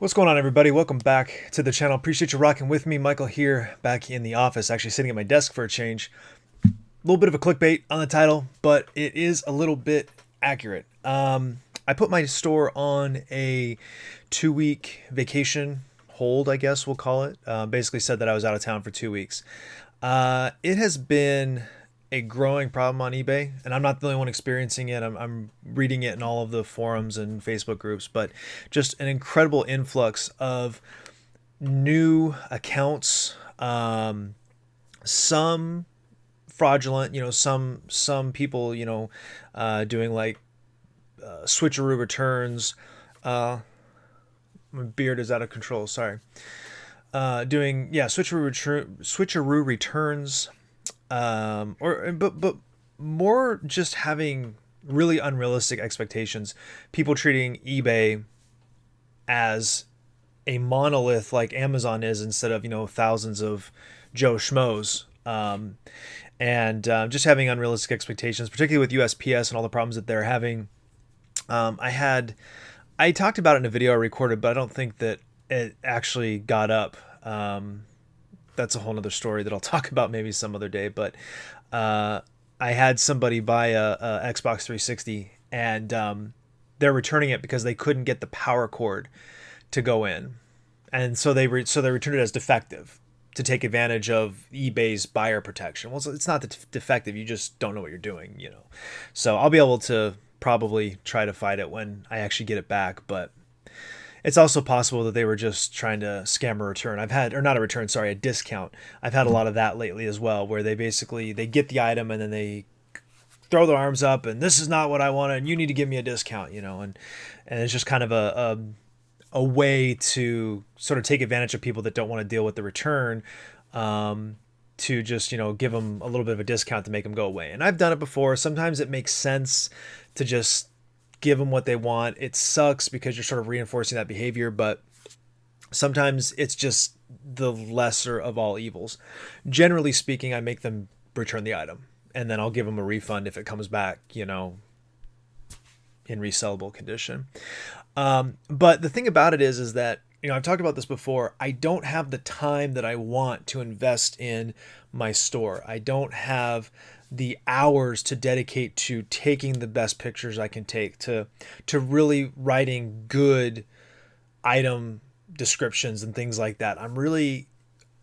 What's going on, everybody? Welcome back to the channel. Appreciate you rocking with me. Michael here, back in the office, actually sitting at my desk for a change. A little bit of a clickbait on the title, but it is a little bit accurate. I put my store on a 2-week vacation hold, I guess we'll call it. Basically said that I was out of town for 2 weeks. It has been a growing problem on eBay, and I'm not the only one experiencing it. I'm reading it in all of the forums and Facebook groups, but just an incredible influx of new accounts. Some fraudulent, some people, doing like switcheroo returns. My beard is out of control. Sorry. Doing switcheroo returns, but more just having really unrealistic expectations. People treating eBay as a monolith like Amazon is, instead of thousands of Joe Schmoes. And just having unrealistic expectations, particularly with USPS and all the problems that they're having. I talked about it in a video I recorded, but I don't think that it actually got up. That's a whole nother story that I'll talk about maybe some other day. But I had somebody buy a Xbox 360, and they're returning it because they couldn't get the power cord to go in, and so they returned it as defective to take advantage of eBay's buyer protection. Well, it's not defective; you just don't know what you're doing. So I'll be able to probably try to fight it when I actually get it back, but it's also possible that they were just trying to scam a return. Or not a return, sorry, a discount. I've had a lot of that lately as well, where they get the item and then they throw their arms up and this is not what I wanted and you need to give me a discount, and it's just kind of a way to sort of take advantage of people that don't want to deal with the return, to just, give them a little bit of a discount to make them go away. And I've done it before. Sometimes it makes sense to just give them what they want. It sucks because you're sort of reinforcing that behavior, but sometimes it's just the lesser of all evils. Generally speaking, I make them return the item, and then I'll give them a refund if it comes back, in resellable condition. But the thing about it is that, I've talked about this before. I don't have the time that I want to invest in my store. I don't have the hours to dedicate to taking the best pictures I can take, to really writing good item descriptions and things like that. I'm really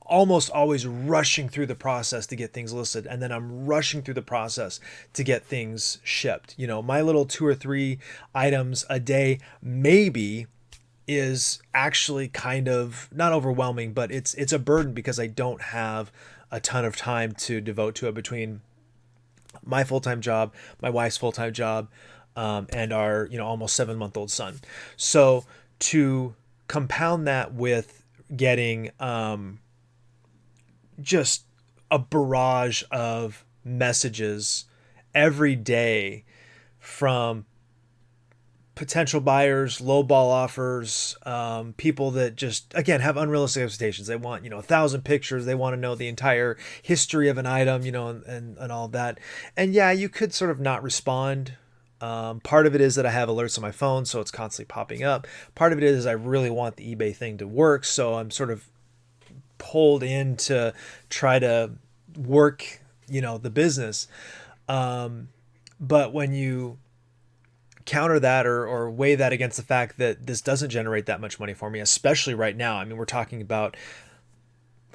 almost always rushing through the process to get things listed, and then I'm rushing through the process to get things shipped. My little 2 or 3 items a day maybe is actually kind of not overwhelming, but it's a burden because I don't have a ton of time to devote to it between my full-time job, my wife's full-time job, and our almost 7-month-old son. So to compound that with getting just a barrage of messages every day from potential buyers, lowball offers, people that just, again, have unrealistic expectations. They want, 1,000 pictures. They want to know the entire history of an item, and all that. And yeah, you could sort of not respond. Part of it is that I have alerts on my phone, so it's constantly popping up. Part of it is I really want the eBay thing to work, so I'm sort of pulled in to try to work, the business. But when you counter that or weigh that against the fact that this doesn't generate that much money for me, especially right now. I mean, we're talking about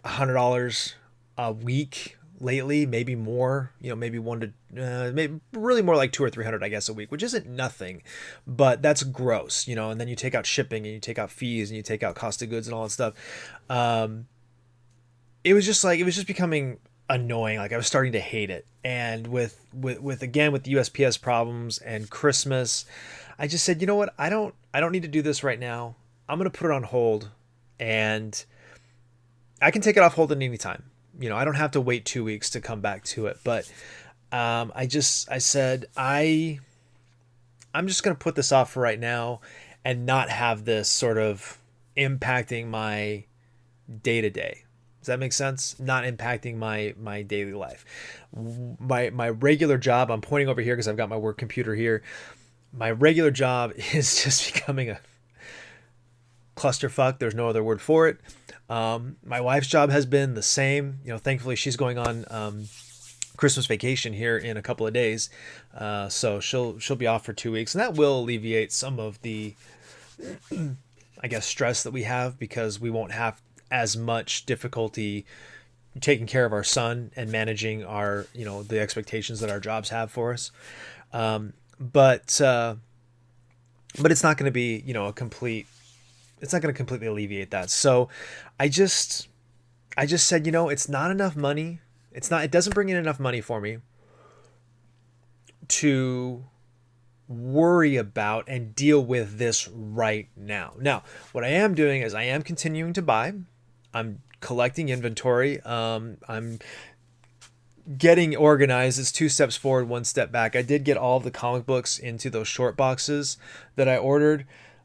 $100 a week lately, maybe more, maybe maybe really more like 200 or 300, I guess, a week, which isn't nothing, but that's gross, and then you take out shipping and you take out fees and you take out cost of goods and all that stuff. It was just becoming annoying. Like, I was starting to hate it. And with again, with the USPS problems and Christmas, I just said, you know what? I don't need to do this right now. I'm going to put it on hold, and I can take it off hold at any time. I don't have to wait 2 weeks to come back to it. But I said, I'm just going to put this off for right now and not have this sort of impacting my day to day. Does that make sense? Not impacting my daily life. My regular job, I'm pointing over here because I've got my work computer here. My regular job is just becoming a clusterfuck. There's no other word for it. My wife's job has been the same. You know, thankfully she's going on Christmas vacation here in a couple of days, so she'll be off for 2 weeks, and that will alleviate some of the, I guess, stress that we have, because we won't have as much difficulty taking care of our son and managing our, you know, the expectations that our jobs have for us. But it's not going to be, you know, it's not going to completely alleviate that. So I just said, you know, it's not enough money. It doesn't bring in enough money for me to worry about and deal with this right now. Now, what I am doing is I am continuing to buy. I'm collecting inventory. I'm getting organized. It's 2 steps forward, 1 step back. I did get all of the comic books into those short boxes that I ordered.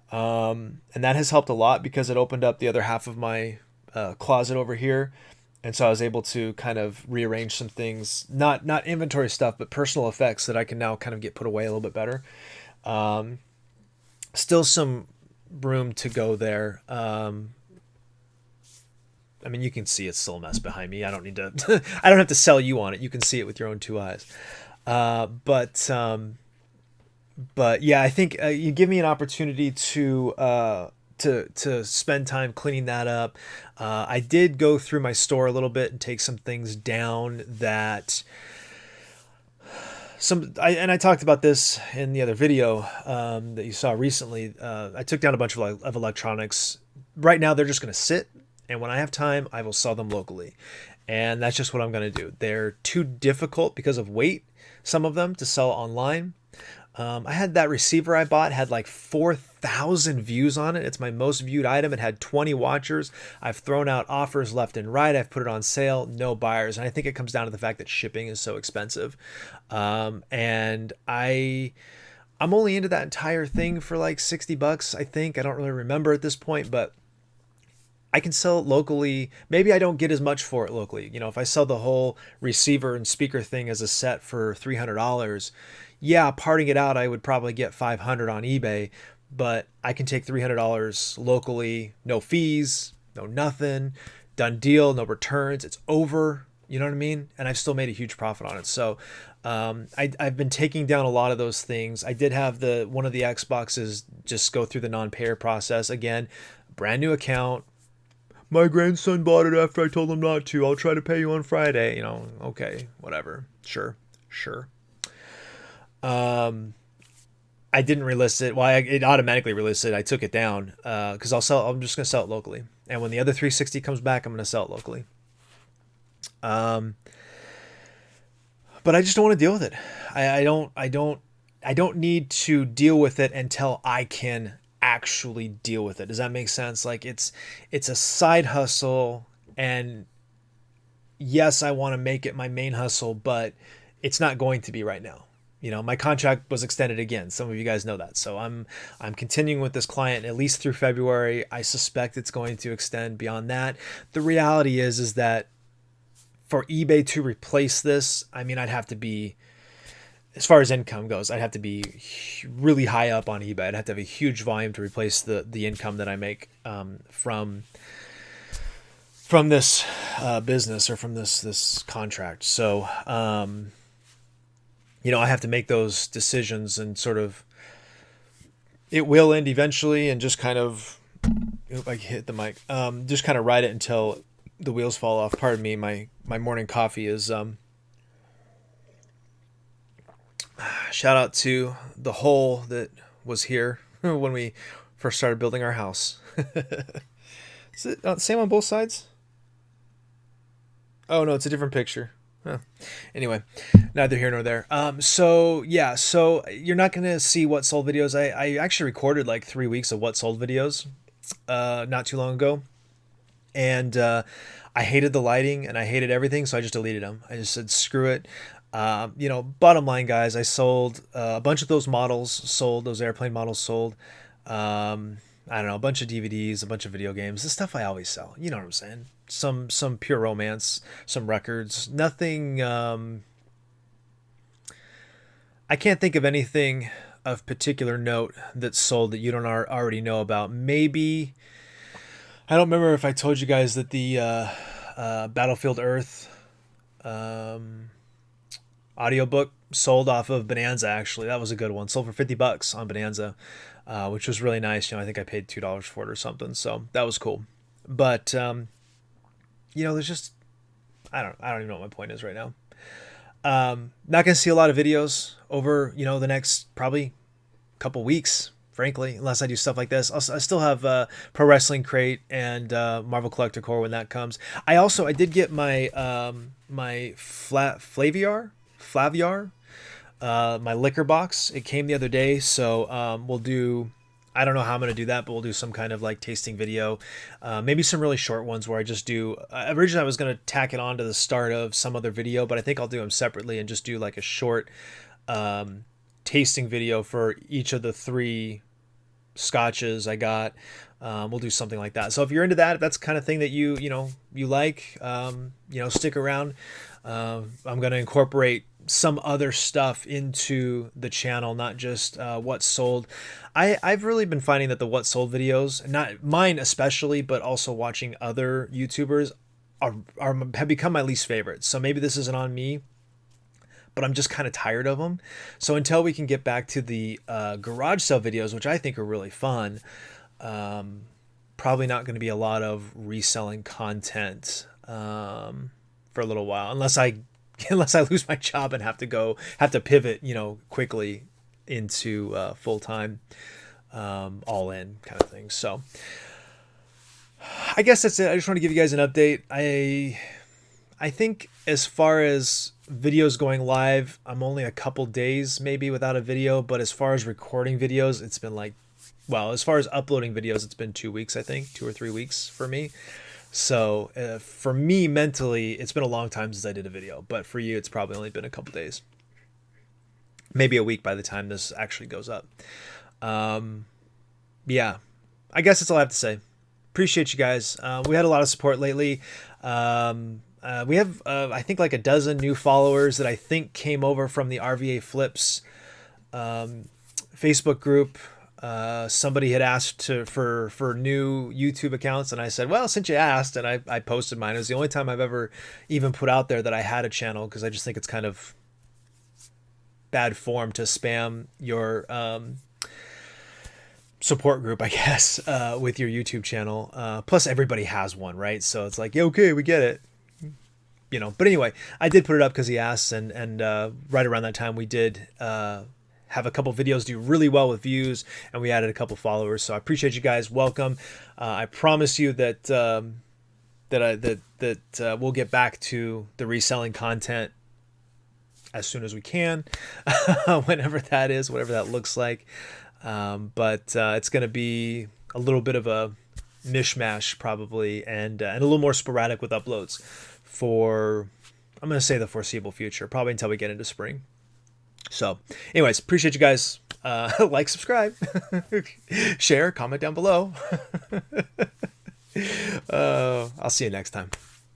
And that has helped a lot, because it opened up the other half of my closet over here. And so I was able to kind of rearrange some things, not inventory stuff, but personal effects that I can now kind of get put away a little bit better. Still some room to go there. I mean, you can see it's still a mess behind me. I don't need to, I don't have to sell you on it. You can see it with your own 2 eyes. But yeah, I think you give me an opportunity to spend time cleaning that up. I did go through my store a little bit and take some things down that I talked about this in the other video that you saw recently. I took down a bunch of electronics. Right now, they're just going to sit, and when I have time, I will sell them locally. And that's just what I'm going to do. They're too difficult because of weight, some of them, to sell online. I had that receiver I bought, had like 4,000 views on it. It's my most viewed item. It had 20 watchers. I've thrown out offers left and right. I've put it on sale, no buyers. And I think it comes down to the fact that shipping is so expensive. And I'm only into that entire thing for like $60, I think. I don't really remember at this point, but I can sell it locally. Maybe I don't get as much for it locally. You know, if I sell the whole receiver and speaker thing as a set for $300, yeah, parting it out, I would probably get $500 on eBay, but I can take $300 locally, no fees, no nothing, done deal, no returns. It's over. You know what I mean? And I've still made a huge profit on it. So I've been taking down a lot of those things. I did have one of the Xboxes just go through the non-payer process. Again, brand new account. My grandson bought it after I told him not to. I'll try to pay you on Friday. You know, okay, whatever. Sure. I didn't relist it. Well, it automatically relisted. I took it down because I'm just gonna sell it locally. And when the other 360 comes back, I'm gonna sell it locally. But I just don't want to deal with it. I don't need to deal with it until I can actually deal with it. Does that make sense? Like it's a side hustle, and yes, I want to make it my main hustle, but it's not going to be right now. You know, my contract was extended again. Some of you guys know that. So I'm continuing with this client at least through February. I suspect it's going to extend beyond that. The reality is that for eBay to replace this, I mean, I'd have to be, as far as income goes, I'd have to be really high up on eBay. I'd have to have a huge volume to replace the income that I make from this business or from this contract. So, you know, I have to make those decisions, and sort of, it will end eventually, and just kind of, I hit the mic, just kind of ride it until the wheels fall off. Pardon me, my morning coffee is, shout out to the hole that was here when we first started building our house. Is it same on both sides? Oh no, it's a different picture. Huh. Anyway, neither here nor there. So yeah, so you're not gonna see what sold videos. I actually recorded like 3 weeks of what sold videos, not too long ago, and I hated the lighting and I hated everything, so I just deleted them. I just said screw it. You know, bottom line, guys, I sold a bunch of those models. Sold those airplane models. Sold. I don't know, a bunch of DVDs, a bunch of video games, the stuff I always sell. You know what I'm saying? Some pure romance, some records, nothing. I can't think of anything of particular note that sold that you don't already know about. Maybe I don't remember if I told you guys that the Battlefield Earth um, audiobook sold off of Bonanza. Actually, that was a good one. Sold for $50 on Bonanza, which was really nice. I think I paid $2 for it or something, so that was cool. But there's just I don't even know what my point is right now. Not gonna see a lot of videos over the next probably couple weeks, frankly, unless I do stuff like this. I still have Pro Wrestling Crate and Marvel Collector Core when that comes. I did get my my Flaviar, my liquor box. It came the other day, so we'll do. I don't know how I'm going to do that, but we'll do some kind of like tasting video. Maybe some really short ones where I just do. Originally, I was going to tack it on to the start of some other video, but I think I'll do them separately and just do like a short tasting video for each of the 3 scotches I got. We'll do something like that. So if you're into that, if that's the kind of thing that you like, stick around. I'm going to incorporate some other stuff into the channel, not just what's sold. I've really been finding that the what sold videos, not mine especially, but also watching other YouTubers have become my least favorite. So maybe this isn't on me, but I'm just kind of tired of them. So until we can get back to the garage sale videos, which I think are really fun, probably not going to be a lot of reselling content for a little while, unless I lose my job and have to pivot, quickly into full time, all in kind of thing. So I guess that's it. I just want to give you guys an update. I think as far as videos going live, I'm only a couple days maybe without a video, but as far as recording videos, it's been as far as uploading videos, it's been 2 weeks, I think 2 or 3 weeks for me. So for me mentally, it's been a long time since I did a video, but for you, it's probably only been a couple days, maybe a week by the time this actually goes up. Yeah, I guess that's all I have to say. Appreciate you guys. We had a lot of support lately. We have, I think, like a dozen new followers that I think came over from the RVA Flips Facebook group. Somebody had asked for new YouTube accounts, and I said, well, since you asked, and I posted mine. It was the only time I've ever even put out there that I had a channel, because I just think it's kind of bad form to spam your support group, I guess, with your YouTube channel. Plus everybody has one, right? So it's like, yeah, okay, we get it. But anyway, I did put it up because he asked, and right around that time we did have a couple videos do really well with views, and we added a couple followers. So I appreciate you guys. Welcome. I promise you that we'll get back to the reselling content as soon as we can, whenever that is, whatever that looks like. But it's going to be a little bit of a mishmash probably, and a little more sporadic with uploads for, I'm going to say, the foreseeable future, probably until we get into spring. So anyways, appreciate you guys. Like, subscribe, share, comment down below. I'll see you next time.